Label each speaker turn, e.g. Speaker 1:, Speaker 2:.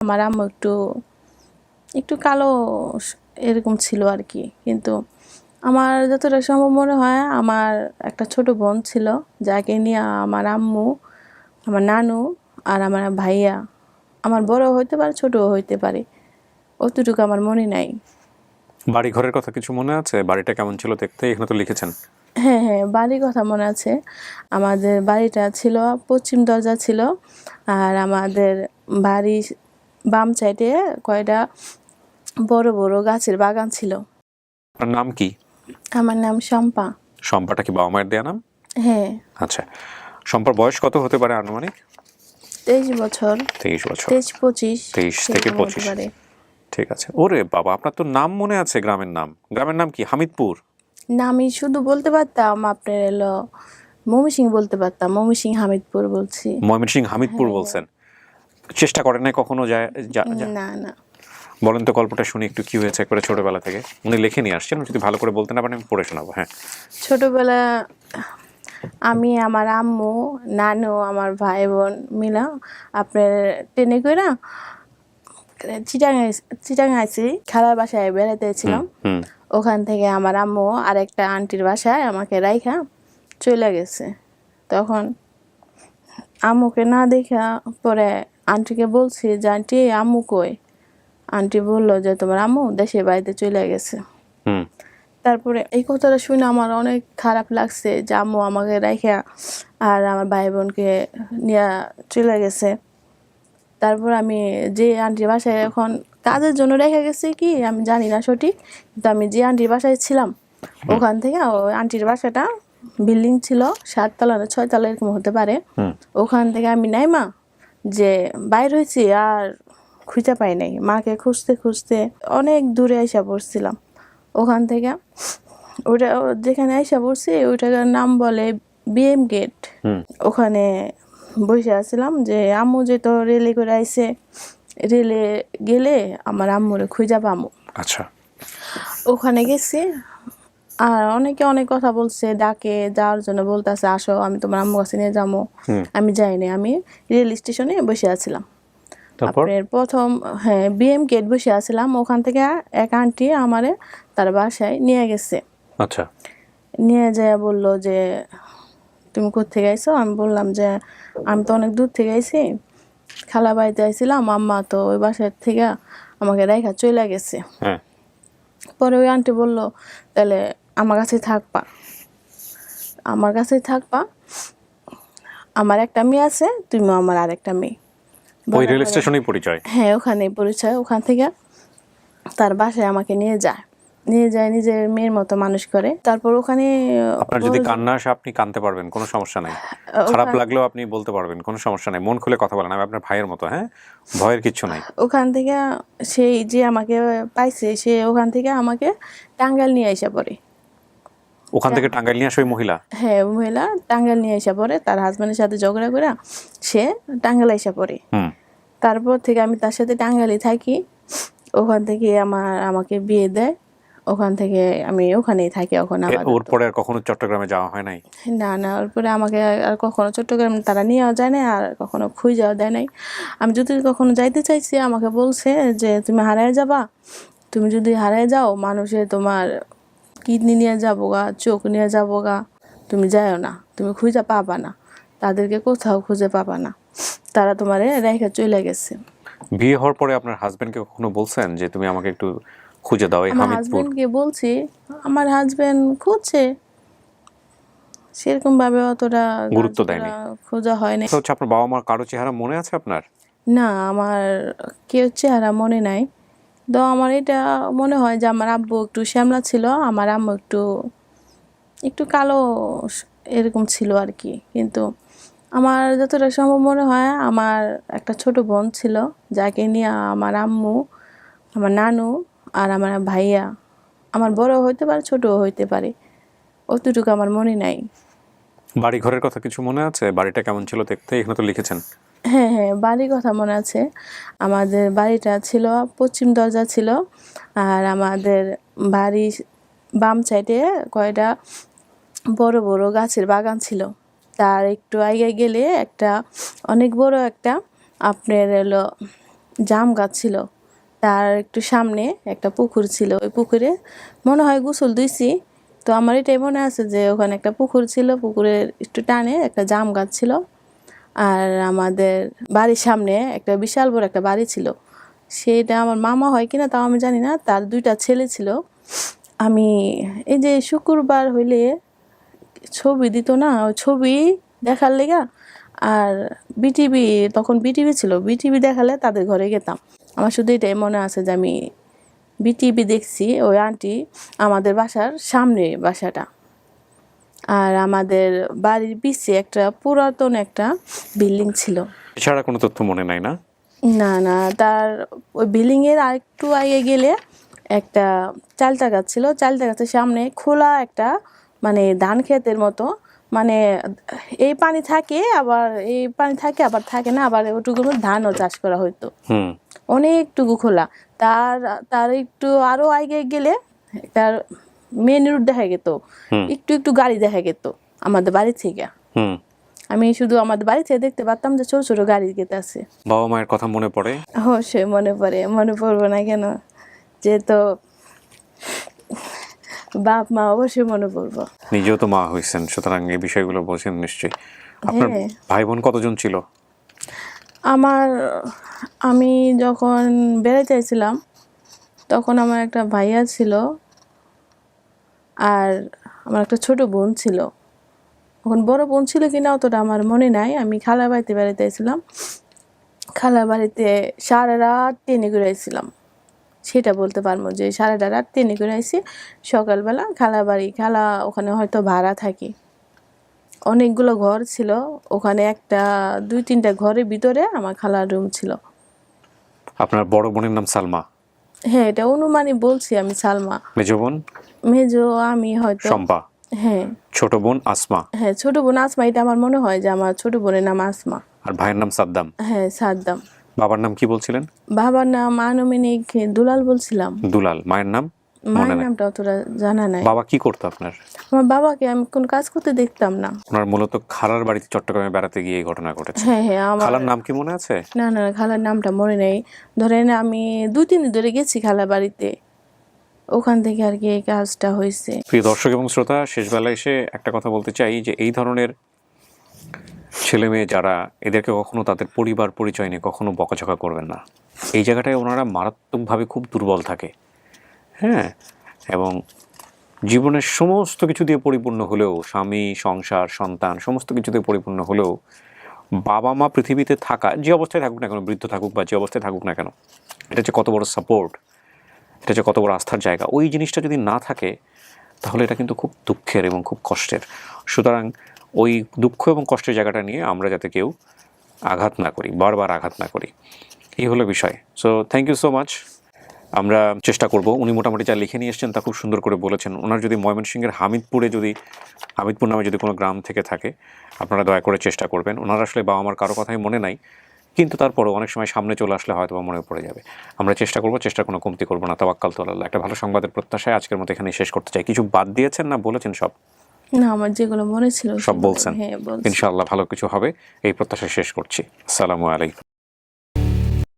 Speaker 1: আমার আম্মু একটু একটু কালো এরকম ছিল আর কি। কিন্তু আমার যতটা সম্ভব মনে হয় আমার একটা ছোট বোন ছিল, যাকে নিয়ে আমার আম্মু, আমার নানু আর আমার ভাইয়া, আমার বড় হইতে পারে ছোটও হইতে পারে, অতটুকু আমার মনে নাই।
Speaker 2: বাড়ি ঘরের কথা কিছু মনে আছে? বাড়িটা কেমন ছিল দেখতে? এখানে তো লিখেছেন।
Speaker 1: হ্যাঁ হ্যাঁ, বাড়ির কথা মনে আছে। আমাদের বাড়িটা ছিল পশ্চিম দরজা ছিল, আর আমাদের বাড়ির বাম সাইডে কয়টা বড় বড় গাছের বাগান ছিল।
Speaker 2: আপনার নাম কি?
Speaker 1: আমার নাম শম্পা।
Speaker 2: শম্পাটা কি বাবা মায়ের দেয়া নাম?
Speaker 1: হ্যাঁ।
Speaker 2: আচ্ছা, শম্পার বয়স কত হতে পারে আনুমানিক?
Speaker 1: 23 বছর।
Speaker 2: 23 বছর।
Speaker 1: 23-25।
Speaker 2: 23 থেকে 25। ঠিক আছে। ওরে বাবা, আপনার তো নাম মনে আছে, গ্রামের নাম। গ্রামের নাম কি? হামিদপুর?
Speaker 1: না, আমি শুধু বলতে পারতাম আপনার এলো ময়মনসিংহ বলতে পারতাম। ময়মনসিংহ হামিদপুর বলছি।
Speaker 2: ময়মনসিংহ হামিদপুর বলছেন? চেষ্টা করেন নাই কখনো যায়?
Speaker 1: না না।
Speaker 2: বলেন তো, গল্পটা শুনি একটু, কি হয়েছে একবারে ছোটবেলা থেকে। উনি লিখে নিয়ে আসছেন, যদি ভালো করে বলতে না পারেন আমি পড়ে শোনাবো। হ্যাঁ।
Speaker 1: ছোটবেলা আমি, আমার আম্মু, নানু, আমার ভাই বোন মিলা আপনার ট্রেনে করে চিটাং আইছি, খালার বাসায় বেড়াতেছিলাম। ওখান থেকে আমার আম্মু আরেকটা আন্টির বাসায় আমাকে রাইখা চলে গেছে। তখন আম্মুকে না দেখা পরে আন্টিকে বলছি যে আন্টি আম্মু কই? আন্টি বললো যে তোমার আম্মু দেশের বাড়িতে চলে গেছে। তারপরে এই কথাটা শুনে আমার অনেক খারাপ লাগছে যে আম্মু আমাকে রাইখা আর আমার ভাই বোনকে নিয়ে চলে গেছে। তারপর আমি যে আন্টির বাসায় এখন কাজের জন্য রেখে গেছে কি আমি জানি না সঠিক, কিন্তু আমি যে আন্টির বাসায় ছিলাম ওখান থেকে, ওই আন্টির বাসাটা বিল্ডিং ছিল 7 তলা না 6 তলা এরকম হতে পারে। ওখান থেকে আমি নাইমা যে বাইর হয়েছি আর খুঁজে পাই নাই। মাকে খুঁজতে খুঁজতে অনেক দূরে আইসা পড়ছিলাম। ওখান থেকে ওটা যেখানে আইসা পড়ছি ওইটার নাম বলে বিএম গেট। ওখানে বসে আসছিলাম যে আম্মু যে তো রেলে করে আইছে, রেলে গেলে আমার আম্মুরে খুঁজা পামু।
Speaker 2: আচ্ছা।
Speaker 1: ওখানে গেছি আর অনেকে অনেক কথা বলছে, ডাকে যাওয়ার জন্য বলতেছে আসো আমি তোমার আম্মু কাছে নিয়ে যাবো। আমি যাইনি, আমি রেল স্টেশনে বসে আছিলাম। আপনার প্রথম হ্যাঁ বিএম গেট বসে আছিলাম। ওখান থেকে এক আন্টি আমারে তার বাসায় নিয়ে গেছে।
Speaker 2: আচ্ছা।
Speaker 1: নিয়ে যায় বললো যে তুমি কোত্থেকে আইছো? আমি বললাম যে আমি তো অনেক দূর থেকে আইছি, খালা বাড়িতে আইছিলাম, আম্মা তো ওই বাসার থেকে আমাকে রেখা চলে গেছে। পরে ওই আন্টি বললো তাহলে আমার কাছেই থাকবা, আমার কাছেই থাকবা, আমার একটা মেয়ে আছে, তুমিও আমার আরেকটা মেয়ে।
Speaker 2: ওই রেল স্টেশনেই পরিচয়?
Speaker 1: হ্যাঁ, ওখানেই পরিচয়। ওখান থেকে তার বাসায় আমাকে নিয়ে যায়, নিজের মেয়ের মতো মানুষ করে। তারপর ওখানে
Speaker 2: আপনার যদি কান্না আসে আপনি কাঁদতে পারবেন, কোনো সমস্যা নাই। খারাপ লাগলেও আপনি বলতে পারবেন, কোনো সমস্যা নাই। মন খুলে কথা বলেন, আমি আপনার ভাইয়ের মতো। হ্যাঁ, ভয়ের কিচ্ছু নাই।
Speaker 1: ওখান থেকে সেই যে আমাকে পাইছে সে ওখান থেকে আমাকে টাঙ্গাইল নিয়ে আসা পড়ে।
Speaker 2: ওখান থেকে টাঙ্গাইল নিয়ে আসে ওই মহিলা?
Speaker 1: হ্যাঁ, মহিলা টাঙ্গাইল নিয়ে আসা পড়ে, তার হাজবেন্ডের সাথে ঝগড়া করে সে টাঙ্গাইল আসা পড়ে। তারপর থেকে আমি তার সাথে টাঙ্গাইলে থাকি। ওখান থেকে আমাকে বিয়ে দেয়। ওখান থেকে আমি ওখানেই থাকি এখন।
Speaker 2: ওর পরে আর কখনো চট্টগ্রামে যাওয়া হয় নাই?
Speaker 1: না না, ওর পরে আমাকে আর কখনো চট্টগ্রামে তারা নিয়েও যায় না, আর কখনো খুঁজেও দেয় নাই। আমি যদি কখনো যাইতে চাইছি আমাকে বলছে যে তুমি হারায় যাবা, তুমি যদি হারায় যাও মানুষে তোমার কিডনি নিয়ে যাবো গা, চোখ নিয়ে যাবো গা, তুমি যাও না, তুমি খুঁজে পাবা না, তাদেরকে কোথাও খুঁজে পাবা না, তারা তোমারে রেখে চলে গেছে।
Speaker 2: বিয়ে হওয়ার পরে আপনার হাজবেন্ডকে কখনো বলছেন যে তুমি আমাকে একটু খুঁজে দাও এই
Speaker 1: আমার
Speaker 2: হামিদপুর?
Speaker 1: হাজবেন্ডকে বলছি, আমার হাজবেন্ড খুঁজছে, সেরকম ভাবে অতটা
Speaker 2: গুরুত্ব দেয়নি,
Speaker 1: খোঁজা হয়নি।
Speaker 2: হচ্ছে আপনার বাবা মার কারো চেহারা মনে আছে আপনার?
Speaker 1: না, আমার কেউ চেহারা মনে নাই। তো আমার এটা মনে হয় যে আমার আব্বু একটু শ্যামলা ছিল, আমার আম্মু একটু একটু কালো এরকম ছিল আর কি। কিন্তু আমার যতটা সম্ভব মনে হয় আমার একটা ছোট বোন ছিল, যাকে নিয়ে আমার আম্মু, আমার নানু আর আমার ভাইয়া, আমার বড় হইতে পারে ছোটও হইতে পারে, অতটুকু আমার মনে নাই।
Speaker 2: বাড়ি ঘরের কথা কিছু মনে আছে? বাড়িটা কেমন ছিল দেখতে? এখানে তো লিখেছেন।
Speaker 1: হ্যাঁ হ্যাঁ, বাড়ির কথা মনে আছে। আমাদের বাড়িটা ছিল পশ্চিম দরজা ছিল, আর আমাদের বাড়ির বাম সাইডে কয়টা বড় বড় গাছের বাগান ছিল। তার একটু আগে গেলে একটা অনেক বড় একটা আপনার এলো জাম গাছ ছিল, তার একটু সামনে একটা পুকুর ছিল, ওই পুকুরে মনে হয় গোসল দিয়েছি। তো আমার এটাই মনে আছে যে ওখানে একটা পুকুর ছিল, পুকুরের একটু টানে একটা জাম গাছ ছিল। আর আমাদের বাড়ির সামনে একটা বিশাল বড় একটা বাড়ি ছিল, সেটা আমার মামা হয় কিনা তাও আমি জানি না। তার 2টা ছেলে ছিল। আমি এই যে শুক্রবার হইলে ছবি দিত না, ওই ছবি দেখার লেগা আর বিটিভি, তখন বিটিভি ছিল, বিটিভি দেখালে তাদের ঘরে যেতাম। আমার শুধু এটাই মনে আছে যে আমি বিটিভি দেখছি। ওই আন্টি আমাদের বাসার সামনে বাসাটা, আর আমাদের বাড়ির পিছে একটা পুরাতন একটা বিল্ডিং ছিল।
Speaker 2: এছাড়া কোনো তথ্য মনে নাই না?
Speaker 1: না না, তার ওই বিল্ডিংয়ের আরেকটু আগে গেলে একটা চালতা গাছ ছিল, চালতা গাছের সামনে খোলা একটা মানে ধান ক্ষেতের মতো, মানে এই পানি থাকে আবার এই পানি থাকে আবার থাকে না, আবার ওটুকুর মধ্যে ধানও চাষ করা হতো। অনেকটুকু খোলা। তার তার একটু আরো আগে গেলে তার মেন রোড দেখা যেত, একটু একটু গাড়ি দেখা যেত আমাদের বাড়ি থেকে। আমি শুধু আমাদের বাড়ি থেকে দেখতে পারতাম যে ছোট ছোট গাড়ি যেতে আছে।
Speaker 2: বাবা মায়ের কথা মনে পড়ে?
Speaker 1: অবশ্যই মনে পড়ে, মনে পড়বো না কেন, যেহেতু বাপ মা অবশ্যই মনে পড়বো।
Speaker 2: নিজেও তো মা হয়েছেন, সুতরাং এই বিষয়গুলো বোঝেন নিশ্চয়ই। আপনার ভাই বোন কতজন ছিল?
Speaker 1: আমি যখন বেড়াতে চাইছিলাম তখন আমার একটা ভাইয়া ছিল আর আমার একটা ছোট বোন ছিল। তখন বড় বোন ছিল কিনা অতটা আমার মনে নাই। আমি খালা বাড়িতে বেড়াতে চাইছিলাম, খালা বাড়িতে সারা রাত ট্রেনে করে আইছিলাম, সেটা বলতে পারবো যে সারাটা রাত ট্রেনে করে আইছি। সকালবেলা খালা বাড়ি, খালা ওখানে হয়তো ভাড়া থাকি, অনেকগুলো ঘর ছিল ওখানে, একটা 2-3টা ঘরের ভিতরে আমার খালার রুম ছিল।
Speaker 2: আপনার বড় বোনের নাম সালমা?
Speaker 1: হ্যাঁ, এটা অনুমানিক বলছি আমি, সালমা।
Speaker 2: মেজো বোন?
Speaker 1: মেজো আমি হয়তো
Speaker 2: শম্পা।
Speaker 1: হ্যাঁ।
Speaker 2: ছোট বোন আসমা?
Speaker 1: হ্যাঁ, ছোট বোন আসমা, এটা আমার মনে হয় যে আমার ছোট বোনের নাম আসমা।
Speaker 2: আর ভাইয়ের নাম সাদ্দাম?
Speaker 1: হ্যাঁ, সাদ্দাম।
Speaker 2: বাবার নাম কি বলছিলেন?
Speaker 1: বাবার নাম আনুমানিক দুলাল বলছিলাম।
Speaker 2: দুলাল। মায়ের নাম?
Speaker 1: মায়ের নামটা অতটা জানা নাই।
Speaker 2: বাবা কি করতো আপনার?
Speaker 1: আমার বাবাকে আমি কোন কাজ করতে দেখতাম না।
Speaker 2: ওনার মূলত খালার বাড়িতে চট্টগ্রামে বেড়াতে গিয়ে এই ঘটনা ঘটেছে।
Speaker 1: হ্যাঁ হ্যাঁ, আমার
Speaker 2: খালার নাম কি মনে আছে?
Speaker 1: না না, খালার নামটা মনে নেই। ধরেন আমি 2-3 দিন ধরে গেছি খালার বাড়িতে, ওখান থেকে আর কি এই কাজটা হয়েছে।
Speaker 2: প্রিয় দর্শক এবং শ্রোতা, শেষ বেলায় এসে একটা কথা বলতে চাই যে এই ধরনের ছেলে মেয়ে যারা, এদেরকে কখনো তাদের পরিবার পরিচয় নিয়ে কখনো বকাঝকা করবেন না। এই জায়গাটায় ওনারা মারাত্মকভাবে খুব দুর্বল থাকে, হ্যাঁ। এবং জীবনের সমস্ত কিছু দিয়ে পরিপূর্ণ হলেও, স্বামী সংসার সন্তান সমস্ত কিছু দিয়ে পরিপূর্ণ হলেও, বাবা মা পৃথিবীতে থাকা, যে অবস্থায় থাকুক না কেন, বৃদ্ধ থাকুক বা যে অবস্থায় থাকুক না কেন, এটা হচ্ছে কত বড় সাপোর্ট, এটা হচ্ছে কত বড় আস্থার জায়গা। ওই জিনিসটা যদি না থাকে তাহলে এটা কিন্তু খুব দুঃখের এবং খুব কষ্টের। সুতরাং ওই দুঃখ এবং কষ্টের জায়গাটা নিয়ে আমরা যাতে কেউ আঘাত না করি, বারবার আঘাত না করি, এই হলো বিষয়। So thank you so much. আমরা চেষ্টা করব। উনি মোটামুটি যা লিখে নিয়ে এসছেন তা খুব সুন্দর করে বলেছেন। ওনার যদি ময়মনসিংহের হামিদপুর নামে যদি কোনো গ্রাম থেকে থাকে, আপনারা দয়া করে চেষ্টা করবেন। ওনার আসলে বাবা মার কারো কথাই মনে নাই, কিন্তু তারপরেও অনেক সময় সামনে চলে আসলে হয়তো বা মনে পড়ে যাবে। আমরা চেষ্টা করব, চেষ্টার কোনো কমতি করবো না। তাওয়াক্কাল তু আল্লাহ। একটা ভালো সংবাদের প্রত্যাশায় আজকের মতো এখানে শেষ করতে চাই। কিছু বাদ দিয়েছেন না বলেছেন সব?
Speaker 1: না, আমার যেগুলো মনে ছিল
Speaker 2: সব বলছেন।
Speaker 1: হ্যাঁ বলছি।
Speaker 2: ইনশাআল্লাহ ভালো কিছু হবে এই প্রত্যাশায় শেষ করছি। আসসালামু আলাইকুম।